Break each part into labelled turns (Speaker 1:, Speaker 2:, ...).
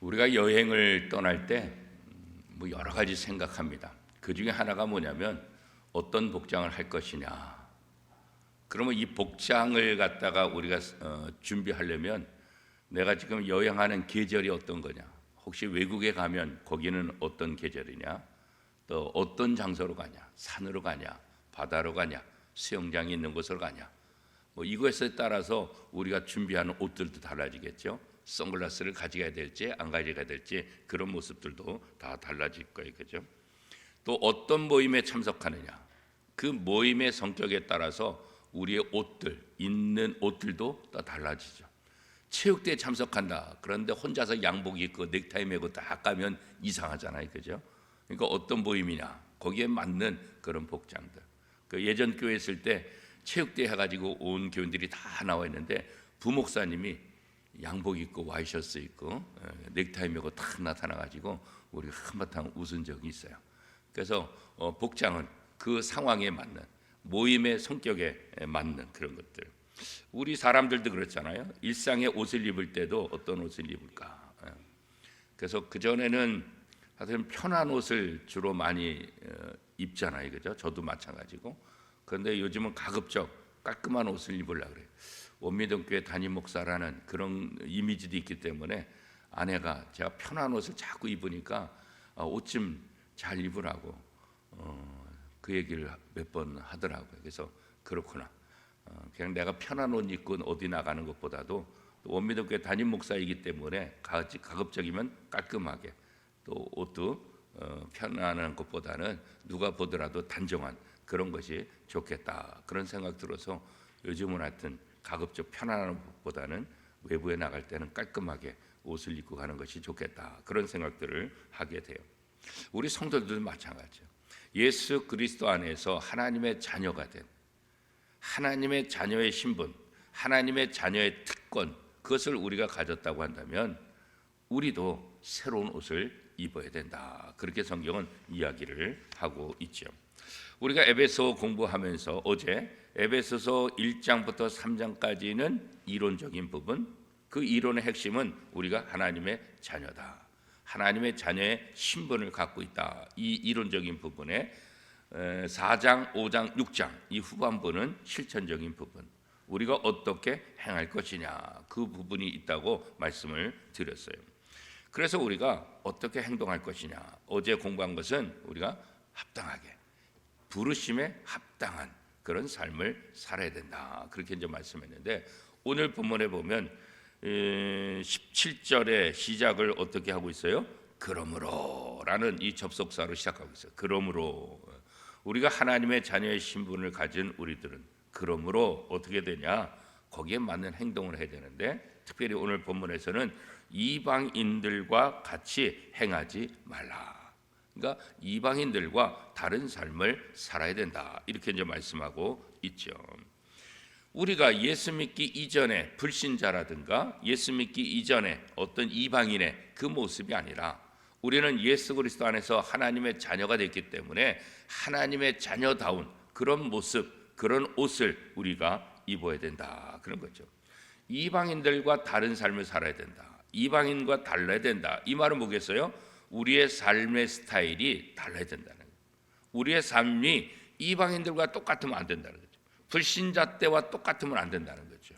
Speaker 1: 우리가 여행을 떠날 때 뭐 여러 가지 생각합니다. 그 중에 하나가 뭐냐면 어떤 복장을 할 것이냐. 그러면 이 복장을 갖다가 우리가 준비하려면 내가 지금 여행하는 계절이 어떤 거냐, 혹시 외국에 가면 거기는 어떤 계절이냐, 또 어떤 장소로 가냐, 산으로 가냐, 바다로 가냐, 수영장이 있는 곳으로 가냐, 뭐 이것에 따라서 우리가 준비하는 옷들도 달라지겠죠. 선글라스를 가져가야 될지 안 가져가야 될지 그런 모습들도 다 달라질 거예요. 그죠? 또 어떤 모임에 참석하느냐, 그 모임의 성격에 따라서 우리의 옷들, 입는 옷들도 다 달라지죠. 체육대회에 참석한다. 그런데 혼자서 양복 입고 넥타이 메고 딱 가면 이상하잖아요. 그죠? 그러니까 어떤 모임이냐, 거기에 맞는 그런 복장들. 그 예전 교회 있을 때 체육대회 해가지고 온 교인들이 다 나와 있는데 부목사님이 양복 입고 와이셔츠 입고 넥타이 메고 딱 나타나가지고 우리가 한바탕 웃은 적이 있어요. 그래서 복장은 그 상황에 맞는, 모임의 성격에 맞는 그런 것들. 우리 사람들도 그렇잖아요. 일상의 옷을 입을 때도 어떤 옷을 입을까. 그래서 그전에는 하여튼 편한 옷을 주로 많이 입잖아요. 그죠? 저도 마찬가지고. 그런데 요즘은 가급적 깔끔한 옷을 입으려고 그래요. 원미동교회 담임 목사라는 그런 이미지도 있기 때문에 아내가 제가 편한 옷을 자꾸 입으니까 옷 좀 잘 입으라고 그 얘기를 몇 번 하더라고요. 그래서 그렇구나. 그냥 내가 편한 옷 입고 어디 나가는 것보다도 원미동교회 담임 목사이기 때문에 가급적이면 깔끔하게, 또 옷도 편안한 것보다는 누가 보더라도 단정한 그런 것이 좋겠다, 그런 생각 들어서 요즘은 하여튼 가급적 편안한 것보다는 외부에 나갈 때는 깔끔하게 옷을 입고 가는 것이 좋겠다, 그런 생각들을 하게 돼요. 우리 성도들도 마찬가지죠. 예수 그리스도 안에서 하나님의 자녀가 된, 하나님의 자녀의 신분, 하나님의 자녀의 특권, 그것을 우리가 가졌다고 한다면 우리도 새로운 옷을 입어야 된다, 그렇게 성경은 이야기를 하고 있죠. 우리가 에베소 공부하면서 어제 에베소서 1장부터 3장까지는 이론적인 부분, 그 이론의 핵심은 우리가 하나님의 자녀다, 하나님의 자녀의 신분을 갖고 있다, 이 이론적인 부분에 4장, 5장, 6장 이 후반부는 실천적인 부분, 우리가 어떻게 행할 것이냐, 그 부분이 있다고 말씀을 드렸어요. 그래서 우리가 어떻게 행동할 것이냐, 어제 공부한 것은 우리가 합당하게, 부르심에 합당한 그런 삶을 살아야 된다, 그렇게 이제 말씀했는데, 오늘 본문에 보면 17절의 시작을 어떻게 하고 있어요? 그러므로라는 이 접속사로 시작하고 있어요. 그러므로 우리가 하나님의 자녀의 신분을 가진 우리들은 그러므로 어떻게 되냐, 거기에 맞는 행동을 해야 되는데, 특별히 오늘 본문에서는 이방인들과 같이 행하지 말라. 그러니까 이방인들과 다른 삶을 살아야 된다, 이렇게 이제 말씀하고 있죠. 우리가 예수 믿기 이전에 불신자라든가 예수 믿기 이전에 어떤 이방인의 그 모습이 아니라, 우리는 예수 그리스도 안에서 하나님의 자녀가 됐기 때문에 하나님의 자녀다운 그런 모습, 그런 옷을 우리가 입어야 된다, 그런 거죠. 이방인들과 다른 삶을 살아야 된다, 이방인과 달라야 된다, 이 말은 뭐겠어요? 우리의 삶의 스타일이 달라야 된다는 거예요. 우리의 삶이 이방인들과 똑같으면 안 된다는 거죠. 불신자 때와 똑같으면 안 된다는 거죠.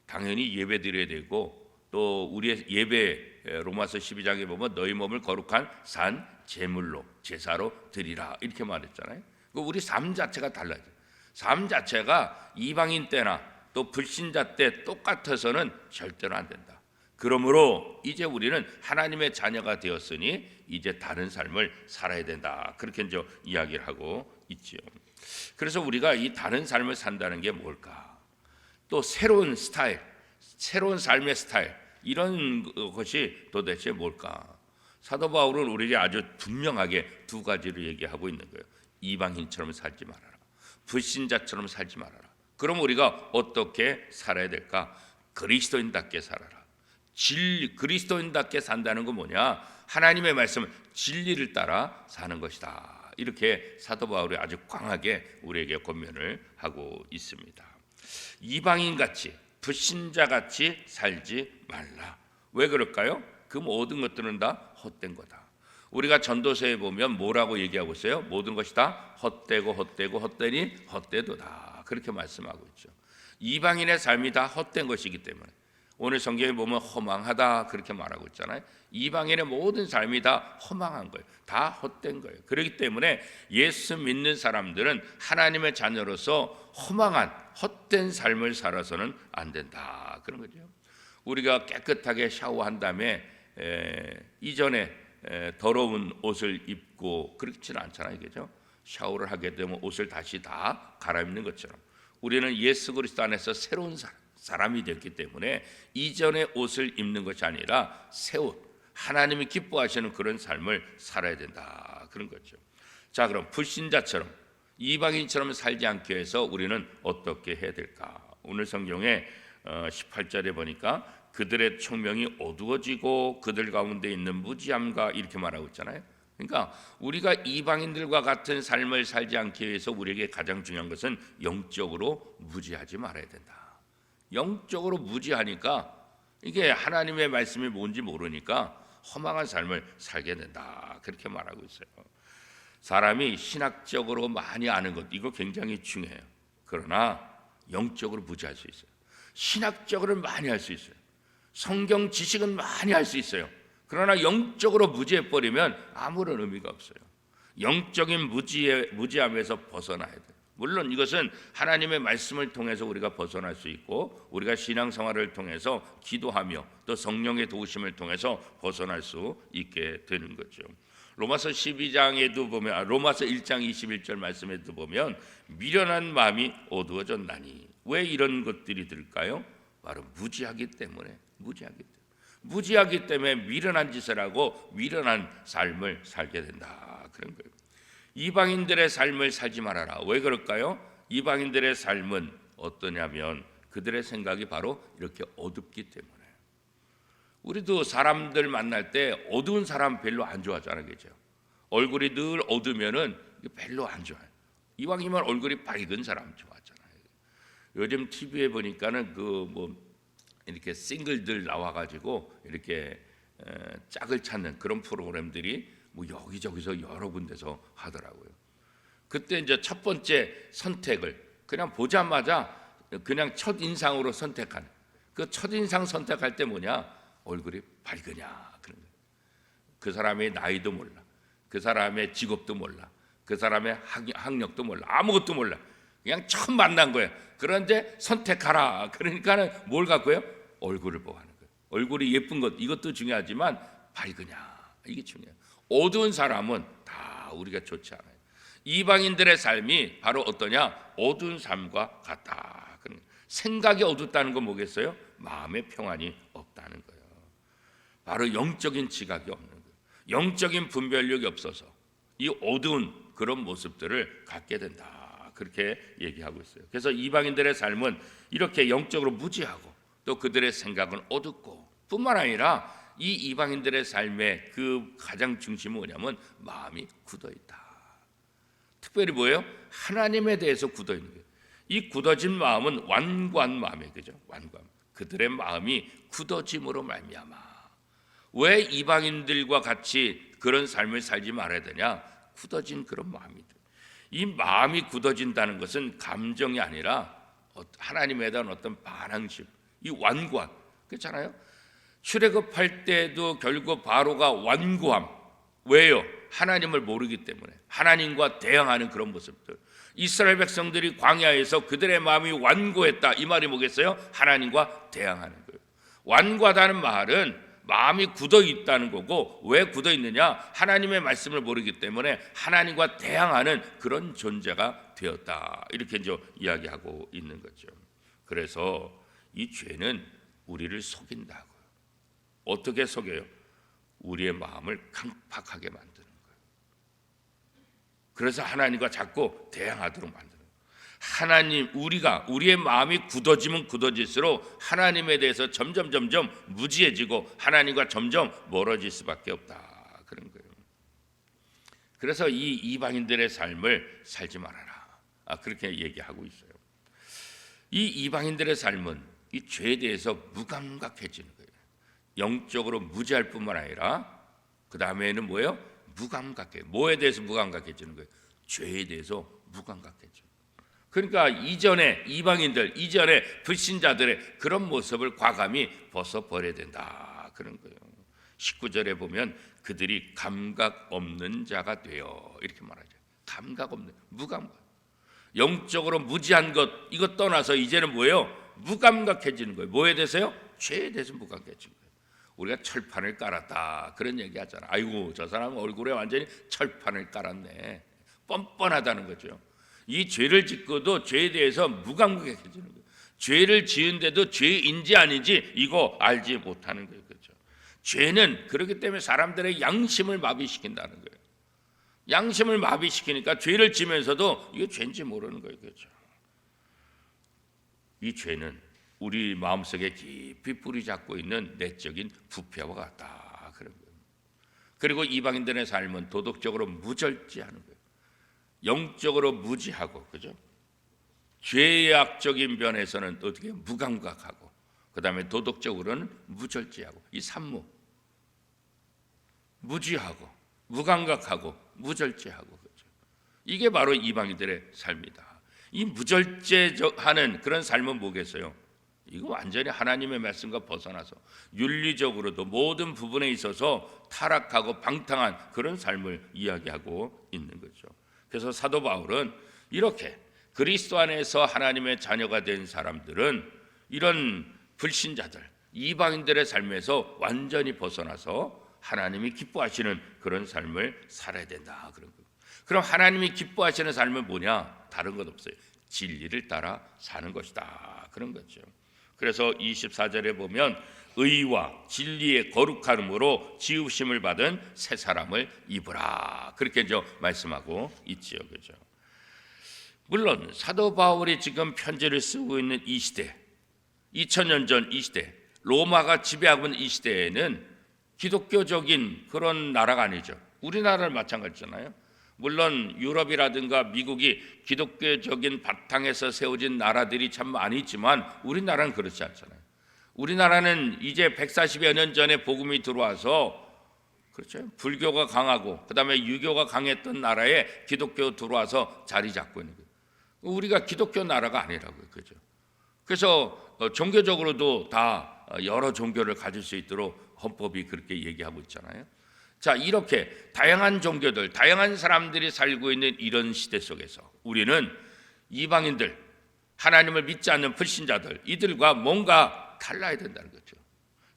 Speaker 1: 당연히 예배 드려야 되고, 또 우리의 예배, 로마서 12장에 보면 너희 몸을 거룩한 산 제물로, 제사로 드리라, 이렇게 말했잖아요. 우리 삶 자체가 달라요. 삶 자체가 이방인 때나 또 불신자 때 똑같아서는 절대로 안 된다. 그러므로 이제 우리는 하나님의 자녀가 되었으니 이제 다른 삶을 살아야 된다, 그렇게 이제 이야기를 하고 있죠. 그래서 우리가 이 다른 삶을 산다는 게 뭘까? 또 새로운 스타일, 새로운 삶의 스타일, 이런 것이 도대체 뭘까? 사도 바울은 우리에게 아주 분명하게 두 가지를 얘기하고 있는 거예요. 이방인처럼 살지 말아라, 불신자처럼 살지 말아라. 그럼 우리가 어떻게 살아야 될까? 그리스도인답게 살아라. 그리스도인답게 산다는 건 뭐냐? 하나님의 말씀은 진리를 따라 사는 것이다, 이렇게 사도 바울이 아주 강하게 우리에게 권면을 하고 있습니다. 이방인같이, 불신자같이 살지 말라. 왜 그럴까요? 그 모든 것들은 다 헛된 거다. 우리가 전도서에 보면 뭐라고 얘기하고 있어요? 모든 것이 다 헛되고 헛되니 헛되도다. 그렇게 말씀하고 있죠. 이방인의 삶이 다 헛된 것이기 때문에 오늘 성경에 보면 허망하다 그렇게 말하고 있잖아요. 이방인의 모든 삶이 다 허망한 거예요. 다 헛된 거예요. 그렇기 때문에 예수 믿는 사람들은 하나님의 자녀로서 허망한 헛된 삶을 살아서는 안 된다. 그런 거죠. 우리가 깨끗하게 샤워한 다음에 이전에 더러운 옷을 입고 그렇지는 않잖아요. 그죠? 샤워를 하게 되면 옷을 다시 다 갈아입는 것처럼 우리는 예수 그리스도 안에서 새로운 사람이 됐기 때문에 이전의 옷을 입는 것이 아니라 새 옷, 하나님이 기뻐하시는 그런 삶을 살아야 된다. 그런 거죠. 자, 그럼 불신자처럼 이방인처럼 살지 않기 위해서 우리는 어떻게 해야 될까? 오늘 성경에 18절에 보니까 그들의 총명이 어두워지고 그들 가운데 있는 무지함과 이렇게 말하고 있잖아요. 그러니까 우리가 이방인들과 같은 삶을 살지 않기 위해서 우리에게 가장 중요한 것은 영적으로 무지하지 말아야 된다. 영적으로 무지하니까 이게 하나님의 말씀이 뭔지 모르니까 허망한 삶을 살게 된다. 그렇게 말하고 있어요. 사람이 신학적으로 많이 아는 것 이거 굉장히 중요해요. 그러나 영적으로 무지할 수 있어요. 신학적으로는 많이 할 수 있어요. 성경 지식은 많이 할 수 있어요. 그러나 영적으로 무지해버리면 아무런 의미가 없어요. 영적인 무지함에서 벗어나야 돼요. 물론 이것은 하나님의 말씀을 통해서 우리가 벗어날 수 있고 우리가 신앙생활을 통해서 기도하며 또 성령의 도우심을 통해서 벗어날 수 있게 되는 거죠. 로마서 12장에도 보면 로마서 1장 21절 말씀에도 보면 미련한 마음이 어두워졌나니 왜 이런 것들이 들까요? 바로 무지하기 때문에 무지하기 때문에 미련한 짓을 하고 미련한 삶을 살게 된다. 그런 거예요. 이방인들의 삶을 살지 말아라. 왜 그럴까요? 이방인들의 삶은 어떠냐면 그들의 생각이 바로 이렇게 어둡기 때문에 우리도 사람들 만날 때 어두운 사람 별로 안 좋아하잖아요. 그죠? 얼굴이 늘 어두면은 별로 안 좋아요. 이왕이면 얼굴이 밝은 사람 좋아하잖아요. 요즘 TV에 보니까는 이렇게 싱글들 나와가지고 이렇게 짝을 찾는 그런 프로그램들이 뭐 여기저기서 여러 군데서 하더라고요. 그때 이제 첫 번째 선택을 그냥 보자마자 그냥 첫 인상으로 선택하는 그 첫 인상 선택할 때 뭐냐 얼굴이 밝으냐 그런 거예요. 그 사람의 나이도 몰라, 그 사람의 직업도 몰라, 그 사람의 학력도 몰라, 아무것도 몰라. 그냥 처음 만난 거예요. 그런데 선택하라. 그러니까는 뭘 갖고요? 얼굴을 보고 하는 거예요. 얼굴이 예쁜 것 이것도 중요하지만 밝으냐 이게 중요해요. 어두운 사람은 다 우리가 좋지 않아요. 이방인들의 삶이 바로 어떠냐? 어두운 삶과 같다. 생각이 어둡다는 건 뭐겠어요? 마음의 평안이 없다는 거예요. 바로 영적인 지각이 없는 거예요. 영적인 분별력이 없어서 이 어두운 그런 모습들을 갖게 된다. 그렇게 얘기하고 있어요. 그래서 이방인들의 삶은 이렇게 영적으로 무지하고 또 그들의 생각은 어둡고 뿐만 아니라 이 이방인들의 삶의 그 가장 중심은 뭐냐면 마음이 굳어있다. 특별히 뭐예요? 하나님에 대해서 굳어있는 거예요. 이 굳어진 마음은 완고한 마음이에요. 그죠? 완고함. 그들의 마음이 굳어짐으로 말미암아. 왜 이방인들과 같이 그런 삶을 살지 말아야 되냐? 굳어진 그런 마음이다. 이 마음이 굳어진다는 것은 감정이 아니라 하나님에 대한 어떤 반항심, 이 완고함. 그렇잖아요? 출애굽할 때도 결국 바로가 완고함. 왜요? 하나님을 모르기 때문에 하나님과 대항하는 그런 모습들. 이스라엘 백성들이 광야에서 그들의 마음이 완고했다. 이 말이 뭐겠어요? 하나님과 대항하는 거예요. 완고하다는 말은 마음이 굳어 있다는 거고 왜 굳어 있느냐? 하나님의 말씀을 모르기 때문에 하나님과 대항하는 그런 존재가 되었다. 이렇게 이제 이야기하고 있는 거죠. 그래서 이 죄는 우리를 속인다고요. 어떻게 속여요? 우리의 마음을 강팍하게 만드는 거예요. 그래서 하나님과 자꾸 대항하도록 만드는 거예요. 하나님, 우리의 마음이 굳어지면 굳어질수록 하나님에 대해서 점점 무지해지고 하나님과 점점 멀어질 수밖에 없다. 그런 거예요. 그래서 이 이방인들의 삶을 살지 말아라. 그렇게 얘기하고 있어요. 이 이방인들의 삶은 이 죄에 대해서 무감각해지는 거예요. 영적으로 무지할 뿐만 아니라 그 다음에는 뭐예요? 무감각해. 뭐에 대해서 무감각해지는 거예요? 죄에 대해서 무감각해져. 그러니까 이전에 이방인들, 이전에 불신자들의 그런 모습을 과감히 벗어버려야 된다, 그런 거예요. 19절에 보면 그들이 감각 없는 자가 되어, 이렇게 말하죠. 감각 없는, 무감각. 영적으로 무지한 것, 이것 떠나서 이제는 뭐예요? 무감각해지는 거예요. 뭐에 대해서요? 죄에 대해서 무감각해지는 거예요. 우리가 철판을 깔았다, 그런 얘기 하잖아. 아이고, 저 사람 얼굴에 완전히 철판을 깔았네. 뻔뻔하다는 거죠. 이 죄를 짓고도 죄에 대해서 무감각해지는 거예요. 죄를 지은데도 죄인지 아닌지 이거 알지 못하는 거예요. 그렇죠? 죄는 그렇기 때문에 사람들의 양심을 마비시킨다는 거예요. 양심을 마비시키니까 죄를 지면서도 이게 죄인지 모르는 거예요. 그렇죠? 이 죄는 우리 마음속에 깊이 뿌리 잡고 있는 내적인 부패와 같다, 그런 거예요. 그리고 이방인들의 삶은 도덕적으로 무절제하는 거예요. 영적으로 무지하고, 그죠? 죄악적인 면에서는 어떻게 무감각하고, 그 다음에 도덕적으로는 무절제하고, 이 삼무, 무지하고 무감각하고 무절제하고, 그죠? 이게 바로 이방인들의 삶이다. 이 무절제하는 그런 삶은 뭐겠어요? 이거 완전히 하나님의 말씀과 벗어나서 윤리적으로도 모든 부분에 있어서 타락하고 방탕한 그런 삶을 이야기하고 있는 거죠. 그래서 사도 바울은 이렇게 그리스도 안에서 하나님의 자녀가 된 사람들은 이런 불신자들, 이방인들의 삶에서 완전히 벗어나서 하나님이 기뻐하시는 그런 삶을 살아야 된다, 그런 거예요. 그럼 하나님이 기뻐하시는 삶은 뭐냐? 다른 것 없어요. 진리를 따라 사는 것이다, 그런 거죠. 그래서 24절에 보면 의와 진리의 거룩함으로 지으심을 받은 새 사람을 입으라, 그렇게 말씀하고 있지요, 그죠? 물론 사도 바울이 지금 편지를 쓰고 있는 이 시대, 2000년 전 이 시대, 로마가 지배하고 있는 이 시대에는 기독교적인 그런 나라가 아니죠. 우리나라를 마찬가지잖아요. 물론 유럽이라든가 미국이 기독교적인 바탕에서 세워진 나라들이 참 많이 있지만 우리나라는 그렇지 않잖아요. 우리나라는 이제 140여 년 전에 복음이 들어와서, 그렇죠, 불교가 강하고 그 다음에 유교가 강했던 나라에 기독교 들어와서 자리 잡고 있는 거예요. 우리가 기독교 나라가 아니라고요, 그죠? 그래서 종교적으로도 다 여러 종교를 가질 수 있도록 헌법이 그렇게 얘기하고 있잖아요. 자, 이렇게 다양한 종교들, 다양한 사람들이 살고 있는 이런 시대 속에서 우리는 이방인들, 하나님을 믿지 않는 불신자들, 이들과 뭔가 달라야 된다는 거죠.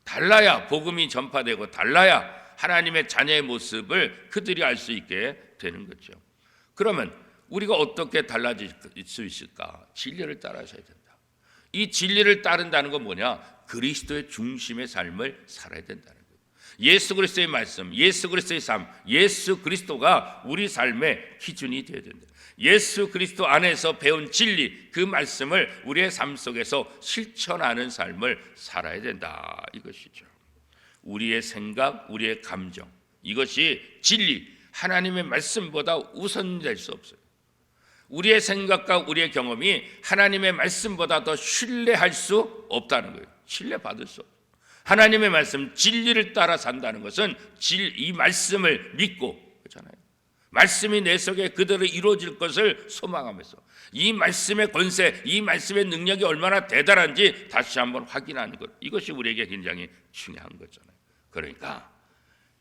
Speaker 1: 달라야 복음이 전파되고 달라야 하나님의 자녀의 모습을 그들이 알 수 있게 되는 거죠. 그러면 우리가 어떻게 달라질 수 있을까? 진리를 따라서야 된다. 이 진리를 따른다는 건 뭐냐? 그리스도의 중심의 삶을 살아야 된다는 거예요. 예수 그리스도의 말씀, 예수 그리스도의 삶, 예수 그리스도가 우리 삶의 기준이 되어야 된다. 예수 그리스도 안에서 배운 진리, 그 말씀을 우리의 삶 속에서 실천하는 삶을 살아야 된다, 이것이죠. 우리의 생각, 우리의 감정, 이것이 진리, 하나님의 말씀보다 우선될 수 없어요. 우리의 생각과 우리의 경험이 하나님의 말씀보다 더 신뢰할 수 없다는 거예요. 신뢰받을 수 없어요. 하나님의 말씀, 진리를 따라 산다는 것은 이 말씀을 믿고, 그렇잖아요. 말씀이 내 속에 그대로 이루어질 것을 소망하면서 이 말씀의 권세, 이 말씀의 능력이 얼마나 대단한지 다시 한번 확인하는 것, 이것이 우리에게 굉장히 중요한 거잖아요. 그러니까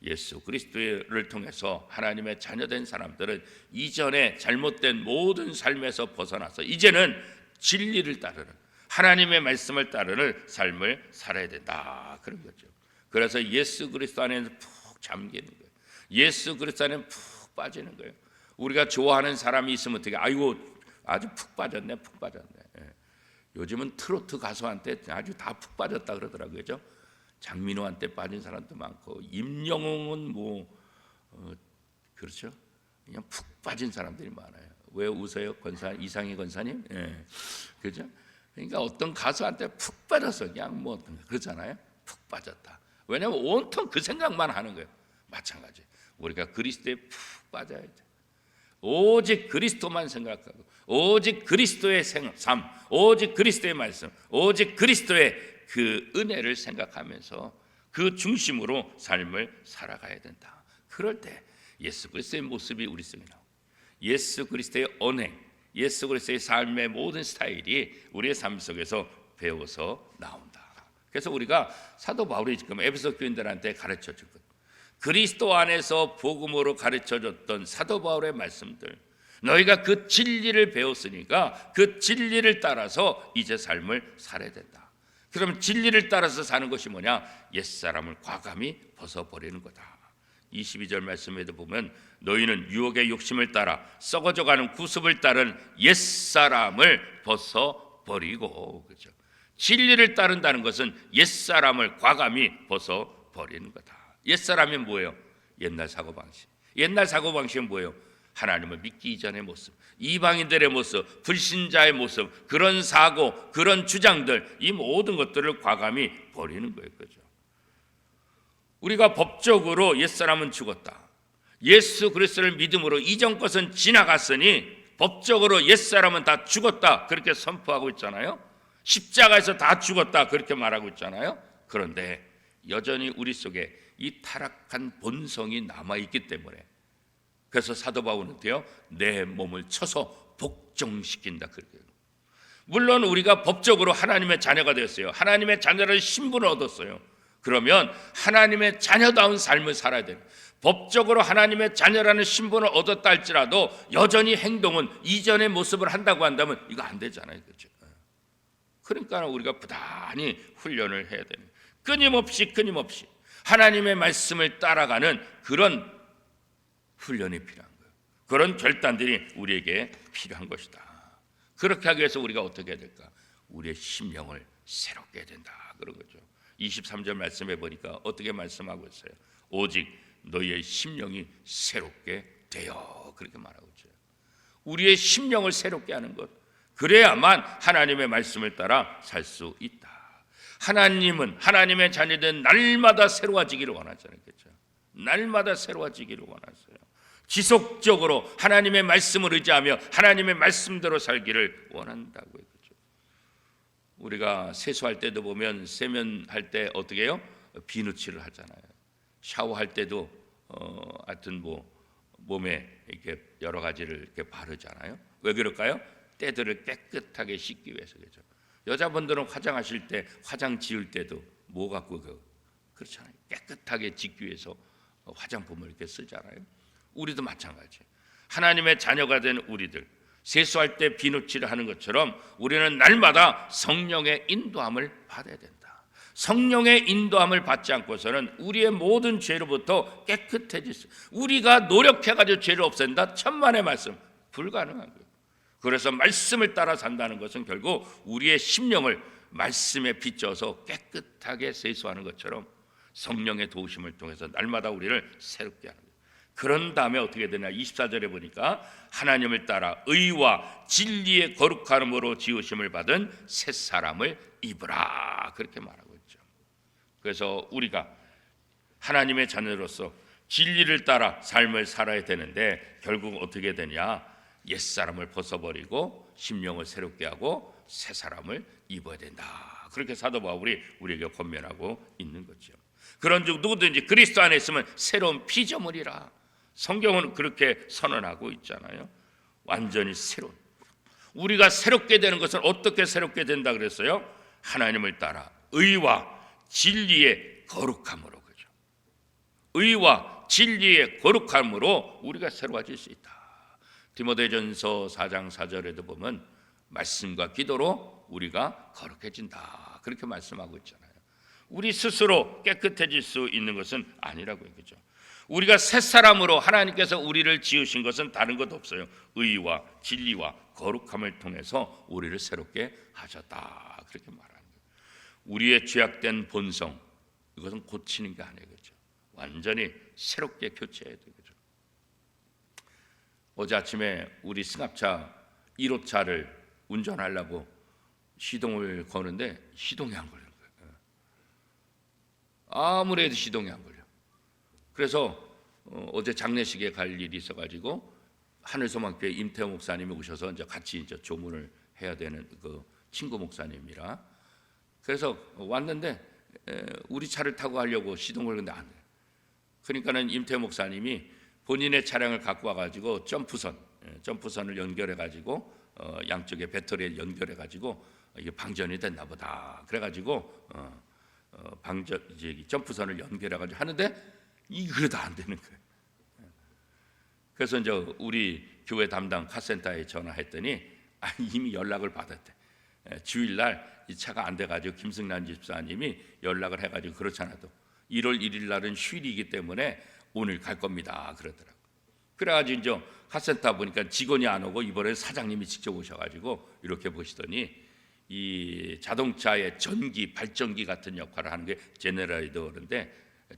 Speaker 1: 예수 그리스도를 통해서 하나님의 자녀된 사람들은 이전에 잘못된 모든 삶에서 벗어나서 이제는 진리를 따르는, 하나님의 말씀을 따르는 삶을 살아야 된다, 그런 거죠. 그래서 예수 그리스도 안에는 푹 잠기는 거예요. 예수 그리스도 안에는 푹 빠지는 거예요. 우리가 좋아하는 사람이 있으면 어떻게, 아이고 아주 푹 빠졌네, 푹 빠졌네. 예. 요즘은 트로트 가수한테 아주 다 푹 빠졌다 그러더라고요. 그죠? 장민호한테 빠진 사람도 많고, 임영웅은 그렇죠? 그냥 푹 빠진 사람들이 많아요. 왜 웃어요, 이상희 권사님? 예. 그죠? 그러니까 어떤 가수한테 푹 빠졌어, 그냥 그러잖아요. 푹 빠졌다. 왜냐하면 온통 그 생각만 하는 거예요. 마찬가지. 우리가 그리스도에 푹 빠져야 돼. 오직 그리스도만 생각하고, 오직 그리스도의 삶, 오직 그리스도의 말씀, 오직 그리스도의 그 은혜를 생각하면서 그 중심으로 삶을 살아가야 된다. 그럴 때 예수 그리스도의 모습이 우리 속에 나오고 예수 그리스도의 언행, 예수 그리스도의 삶의 모든 스타일이 우리의 삶 속에서 배워서 나온다. 그래서 우리가 사도 바울이 지금 에베소 교인들한테 가르쳐 줄 것, 그리스도 안에서 복음으로 가르쳐 줬던 사도 바울의 말씀들, 너희가 그 진리를 배웠으니까 그 진리를 따라서 이제 삶을 살아야 된다. 그러면 진리를 따라서 사는 것이 뭐냐? 옛사람을 과감히 벗어버리는 거다. 22절 말씀에도 보면 너희는 유혹의 욕심을 따라 썩어져가는 구습을 따른 옛사람을 벗어버리고, 그렇죠? 진리를 따른다는 것은 옛사람을 과감히 벗어버리는 거다. 옛사람이 뭐예요? 옛날 사고방식. 옛날 사고방식은 뭐예요? 하나님을 믿기 이전의 모습, 이방인들의 모습, 불신자의 모습, 그런 사고, 그런 주장들, 이 모든 것들을 과감히 버리는 거예요. 그죠? 우리가 법적으로 옛사람은 죽었다. 예수 그리스도를 믿음으로 이전 것은 지나갔으니 법적으로 옛사람은 다 죽었다. 그렇게 선포하고 있잖아요. 십자가에서 다 죽었다. 그렇게 말하고 있잖아요. 그런데 여전히 우리 속에 이 타락한 본성이 남아있기 때문에, 그래서 사도 바울은 어때요? 내 몸을 쳐서 복종시킨다. 물론 우리가 법적으로 하나님의 자녀가 되었어요. 하나님의 자녀라는 신분을 얻었어요. 그러면 하나님의 자녀다운 삶을 살아야 돼요. 법적으로 하나님의 자녀라는 신분을 얻었다 할지라도 여전히 행동은 이전의 모습을 한다고 한다면 이거 안 되잖아요. 그렇죠? 그러니까 우리가 부단히 훈련을 해야 됩니다. 끊임없이 하나님의 말씀을 따라가는 그런 훈련이 필요한 거예요. 그런 결단들이 우리에게 필요한 것이다. 그렇게 하기 위해서 우리가 어떻게 해야 될까? 우리의 심령을 새롭게 해야 된다. 그런 거죠. 23절 말씀해 보니까 어떻게 말씀하고 있어요? 오직 너희의 심령이 새롭게 되어, 그렇게 말하고 있죠. 우리의 심령을 새롭게 하는 것, 그래야만 하나님의 말씀을 따라 살 수 있다. 하나님은 하나님의 자녀된 날마다 새로워지기를 원하잖아요. 그렇죠? 날마다 새로워지기를 원하세요. 지속적으로 하나님의 말씀을 의지하며 하나님의 말씀대로 살기를 원한다고요. 그렇죠? 우리가 세수할 때도 보면 세면할 때 어떻게 해요? 비누칠을 하잖아요. 샤워할 때도 하여튼 뭐 몸에 이렇게 여러 가지를 이렇게 바르잖아요. 왜 그럴까요? 때들을 깨끗하게 씻기 위해서. 그렇죠? 여자분들은 화장하실 때, 화장 지울 때도 뭐 갖고 그렇잖아요. 깨끗하게 짓기 위해서 화장품을 이렇게 쓰잖아요. 우리도 마찬가지예요. 하나님의 자녀가 된 우리들, 세수할 때 비누칠을 하는 것처럼 우리는 날마다 성령의 인도함을 받아야 된다. 성령의 인도함을 받지 않고서는 우리의 모든 죄로부터 깨끗해질 수, 우리가 노력해가지고 죄를 없앤다? 천만의 말씀, 불가능한 거예요. 그래서 말씀을 따라 산다는 것은 결국 우리의 심령을 말씀에 빗져서 깨끗하게 세수하는 것처럼 성령의 도우심을 통해서 날마다 우리를 새롭게 하는 거예요. 그런 다음에 어떻게 되냐? 24절에 보니까 하나님을 따라 의와 진리의 거룩함으로 지으심을 받은 새 사람을 입으라, 그렇게 말하고 있죠. 그래서 우리가 하나님의 자녀로서 진리를 따라 삶을 살아야 되는데 결국 어떻게 되냐? 옛사람을 벗어버리고 심령을 새롭게 하고 새 사람을 입어야 된다. 그렇게 사도 바울이 우리에게 권면하고 있는 거죠. 그런즉 누구든지 그리스도 안에 있으면 새로운 피조물이라. 성경은 그렇게 선언하고 있잖아요. 완전히 새로운. 우리가 새롭게 되는 것은 어떻게 새롭게 된다 그랬어요? 하나님을 따라 의와 진리의 거룩함으로. 그죠? 의와 진리의 거룩함으로 우리가 새로워질 수 있다. 디모데전서 4장 4절에도 보면 말씀과 기도로 우리가 거룩해진다, 그렇게 말씀하고 있잖아요. 우리 스스로 깨끗해질 수 있는 것은 아니라고요. 그죠? 우리가 새 사람으로 하나님께서 우리를 지으신 것은 다른 것 없어요. 의와 진리와 거룩함을 통해서 우리를 새롭게 하셨다, 그렇게 말하는 거예요. 우리의 죄악된 본성, 이것은 고치는 게 아니에요. 그죠? 완전히 새롭게 교체해야 돼요. 그죠? 어제 아침에 우리 승합차 1호차를 운전하려고 시동을 거는데 시동이 안 걸리는 거예요. 아무리 해도 시동이 안 걸려. 그래서 어제 장례식에 갈 일이 있어가지고 하늘소망교회 임태호 목사님이 오셔서 이제 같이 이제 조문을 해야 되는 그 친구 목사님이라. 그래서 왔는데 우리 차를 타고 가려고 시동을 근데 안 돼. 그러니까는 임태 목사님이 본인의 차량을 갖고 와가지고 점프선을 연결해가지고 양쪽에 배터리에 연결해가지고 이게 방전이 됐나 보다. 그래가지고 점프선을 연결해가지고 하는데 그래도 안 되는 거예요. 그래서 이제 우리 교회 담당 카센터에 전화했더니 이미 연락을 받았대. 주일날 이 차가 안 돼가지고 김승란 집사님이 연락을 해가지고 그렇잖아도 1월 1일 날은 휴일이기 때문에 오늘 갈 겁니다 그러더라고. 그래가지고 이제 카센터 보니까 직원이 안 오고 이번에 사장님이 직접 오셔가지고 이렇게 보시더니 이 자동차의 전기 발전기 같은 역할을 하는 게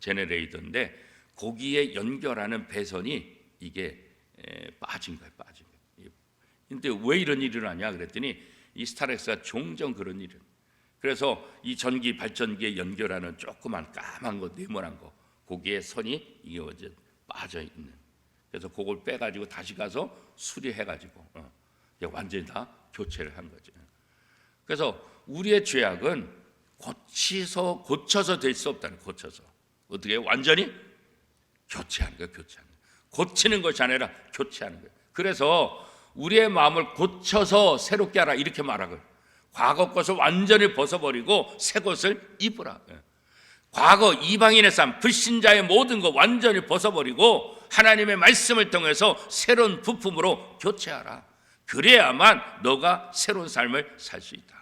Speaker 1: 제네레이터인데 거기에 연결하는 배선이 이게 빠진 거예요. 근데 왜 이런 일이 일어나냐 그랬더니 이 스타렉스가 종종 그런 일을. 그래서 이 전기 발전기에 연결하는 조그만 까만 거 네모난 거 거기에 선이 이게 어제 빠져 있는. 그래서 그걸 빼가지고 다시 가서 수리해가지고 완전히 다 교체를 한 거죠. 그래서 우리의 죄악은 고쳐서 될 수 없다는. 고쳐서 어떻게 완전히 교체하는 거예요. 교체하는 거예요. 고치는 것이 아니라 교체하는 거예요. 그래서 우리의 마음을 고쳐서 새롭게 하라 이렇게 말하거든요. 과거 것을 완전히 벗어버리고 새 것을 입으라. 과거 이방인의 삶, 불신자의 모든 것 완전히 벗어버리고 하나님의 말씀을 통해서 새로운 부품으로 교체하라. 그래야만 너가 새로운 삶을 살 수 있다.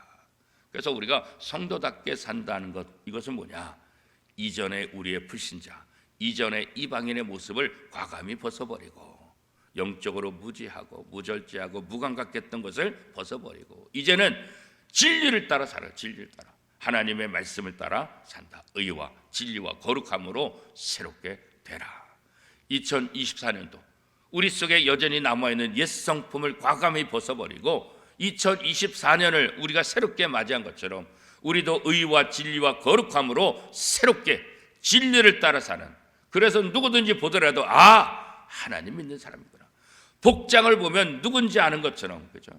Speaker 1: 그래서 우리가 성도답게 산다는 것, 이것은 뭐냐? 이전에 우리의 불신자, 이전의 이방인의 모습을 과감히 벗어버리고 영적으로 무지하고 무절제하고 무감각했던 것을 벗어버리고 이제는 진리를 따라 살아. 진리를 따라 하나님의 말씀을 따라 산다. 의와 진리와 거룩함으로 새롭게 되라. 2024년도 우리 속에 여전히 남아있는 옛 성품을 과감히 벗어버리고 2024년을 우리가 새롭게 맞이한 것처럼 우리도 의와 진리와 거룩함으로 새롭게 진리를 따라 사는, 그래서 누구든지 보더라도 하나님 믿는 사람이구나. 복장을 보면 누군지 아는 것처럼, 그죠?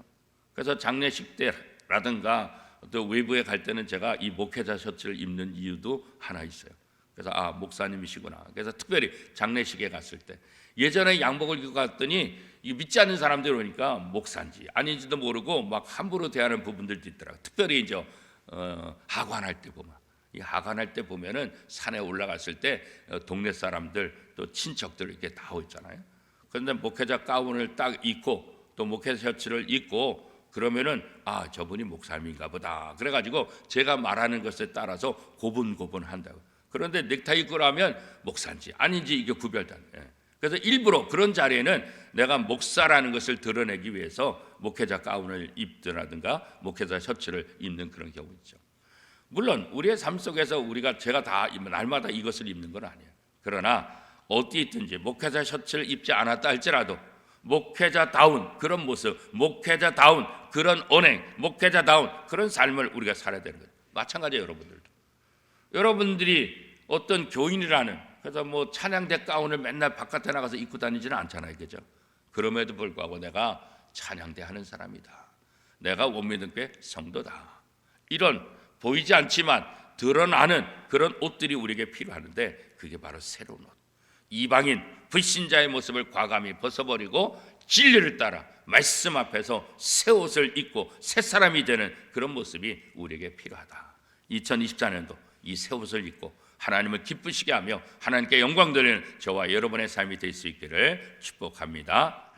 Speaker 1: 그래서 장례식 때라든가 또 외부에 갈 때는 제가 이 목회자 셔츠를 입는 이유도 하나 있어요. 그래서 목사님이시구나. 그래서 특별히 장례식에 갔을 때 예전에 양복을 입고 갔더니 이 믿지 않는 사람들이 오니까 목사인지 아닌지도 모르고 막 함부로 대하는 부분들도 있더라고요. 특별히 이제 하관할 때 보면, 이 하관할 때 보면은 산에 올라갔을 때 동네 사람들 또 친척들 이렇게 다 있잖아요. 그런데 목회자 가운을 딱 입고 또 목회자 셔츠를 입고 그러면은 저분이 목사님인가 보다. 그래가지고 제가 말하는 것에 따라서 고분고분한다고. 그런데 넥타이 입고 나면 목사인지 아닌지 이게 구별도 안 돼. 그래서 일부러 그런 자리에는 내가 목사라는 것을 드러내기 위해서 목회자 가운을 입더라든가 목회자 셔츠를 입는 그런 경우 있죠. 물론 우리의 삶 속에서 제가 다 날마다 이것을 입는 건 아니에요. 그러나 어디 있든지 목회자 셔츠를 입지 않았다 할지라도 목회자다운 그런 모습, 목회자다운 그런 언행, 목회자다운 그런 삶을 우리가 살아야 되는 거예요. 마찬가지예요. 여러분들이 어떤 교인이라는, 그래서 뭐 찬양대 가운을 맨날 바깥에 나가서 입고 다니지는 않잖아요, 그죠? 그럼에도 불구하고 내가 찬양대 하는 사람이다, 내가 원민등교회 성도다, 이런 보이지 않지만 드러나는 그런 옷들이 우리에게 필요하는데 그게 바로 새로운 옷, 이방인 불신자의 모습을 과감히 벗어버리고 진리를 따라 말씀 앞에서 새 옷을 입고 새 사람이 되는 그런 모습이 우리에게 필요하다. 2024년도 이 새 옷을 입고 하나님을 기쁘시게 하며 하나님께 영광 돌리는 저와 여러분의 삶이 될 수 있기를 축복합니다.